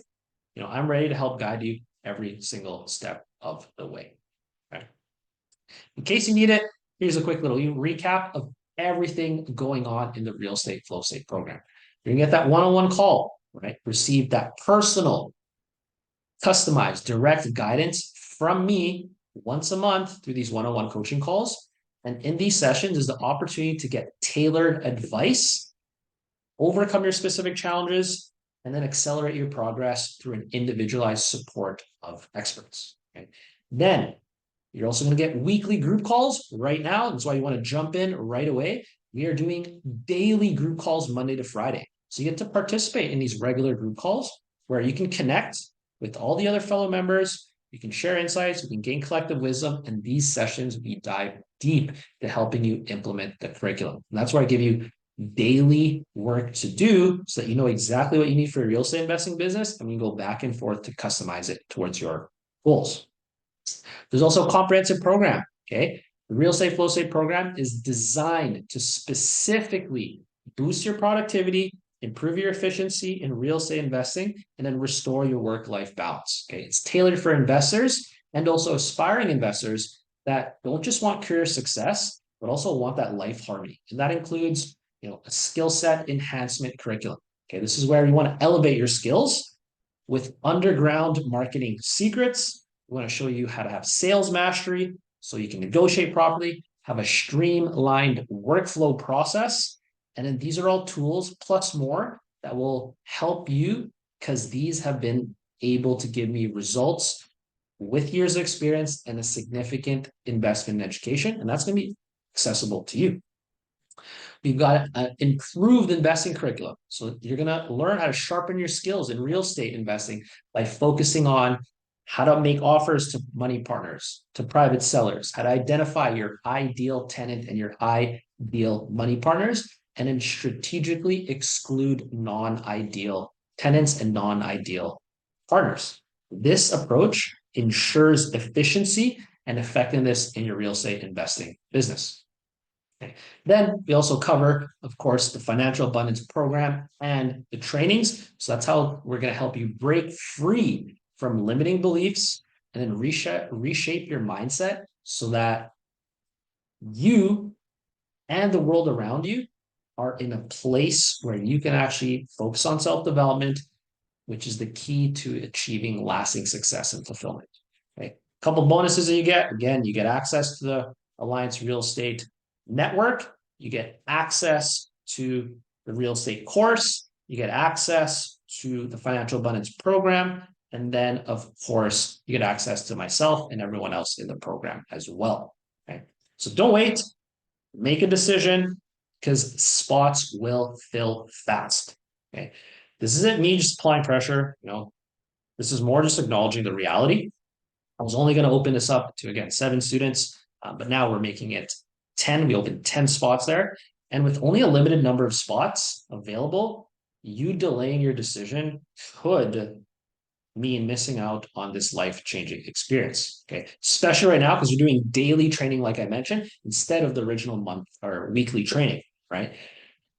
I'm ready to help guide you every single step of the way. Okay. In case you need it, here's a quick little recap of everything going on in the real estate flow state program. You're gonna get that one-on-one call, right? Receive that personal, customized, direct guidance from me once a month through these one-on-one coaching calls. And in these sessions is the opportunity to get tailored advice, overcome your specific challenges, and then accelerate your progress through an individualized support of experts. Okay? Then you're also going to get weekly group calls right now. That's why you want to jump in right away. We are doing daily group calls Monday to Friday. So you get to participate in these regular group calls where you can connect with all the other fellow members. We can share insights, we can gain collective wisdom, and these sessions we dive deep to helping you implement the curriculum. And that's where I give you daily work to do so that you know exactly what you need for your real estate investing business, and we can go back and forth to customize it towards your goals. There's also a comprehensive program. Okay. The Real Estate Flow State program is designed to specifically boost your productivity, improve your efficiency in real estate investing, and then restore your work-life balance. Okay. It's tailored for investors and also aspiring investors that don't just want career success, but also want that life harmony. And that includes, a skill set enhancement curriculum. Okay. This is where you want to elevate your skills with underground marketing secrets. We want to show you how to have sales mastery so you can negotiate properly, have a streamlined workflow process. And then these are all tools plus more that will help you because these have been able to give me results with years of experience and a significant investment in education. And that's going to be accessible to you. We've got an improved investing curriculum. So you're going to learn how to sharpen your skills in real estate investing by focusing on how to make offers to money partners, to private sellers, how to identify your ideal tenant and your ideal money partners, and then strategically exclude non-ideal tenants and non-ideal partners. This approach ensures efficiency and effectiveness in your real estate investing business. Okay. Then we also cover, of course, the financial abundance program and the trainings. So that's how we're going to help you break free from limiting beliefs and then reshape your mindset so that you and the world around you are in a place where you can actually focus on self-development, which is the key to achieving lasting success and fulfillment. Okay. A couple bonuses that you get. Again, you get access to the Alliance Real Estate Network. You get access to the real estate course. You get access to the financial abundance program. And then, of course, you get access to myself and everyone else in the program as well. Okay. So don't wait. Make a decision because spots will fill fast. Okay. This isn't me just applying pressure. This is more just acknowledging the reality. I was only going to open this up to, again, 7 students, but now we're making it 10. We opened 10 spots there. And with only a limited number of spots available, you delaying your decision could mean missing out on this life-changing experience. Okay. Especially right now, because we're doing daily training, like I mentioned, instead of the original month or weekly training, right?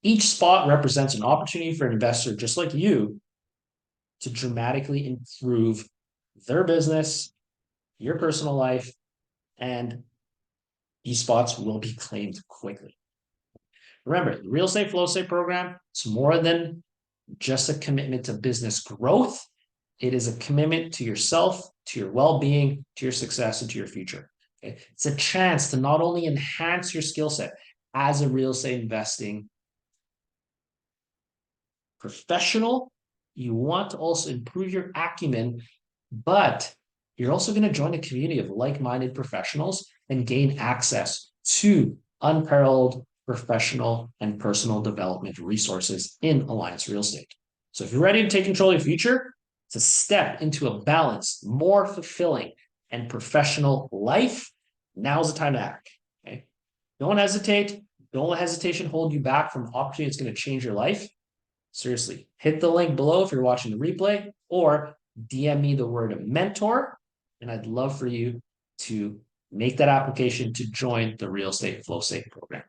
Each spot represents an opportunity for an investor just like you to dramatically improve their business, your personal life, and these spots will be claimed quickly. Remember, the Real Estate Flow State program, it's more than just a commitment to business growth. It is a commitment to yourself, to your well-being, to your success, and to your future. Okay? It's a chance to not only enhance your skill set as a real estate investing professional, you want to also improve your acumen, but you're also going to join a community of like-minded professionals and gain access to unparalleled professional and personal development resources in Alliance Real Estate. So if you're ready to take control of your future, to step into a balanced, more fulfilling, and professional life, now's the time to act. Okay? Don't hesitate. Don't let hesitation hold you back from opportunity that's going to change your life. Seriously, hit the link below if you're watching the replay, or DM me the word mentor, and I'd love for you to make that application to join the Real Estate Flow State program.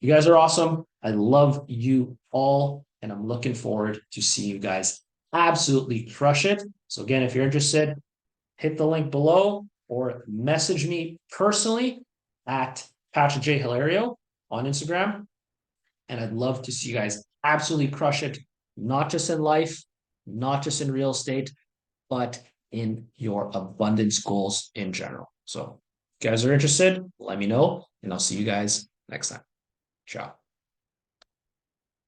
You guys are awesome. I love you all, and I'm looking forward to seeing you guys absolutely crush it. So again, if you're interested, hit the link below or message me personally at Patrick J. Hilario on Instagram. And I'd love to see you guys absolutely crush it, not just in life, not just in real estate, but in your abundance goals in general. So if you guys are interested, let me know, and I'll see you guys next time. Ciao.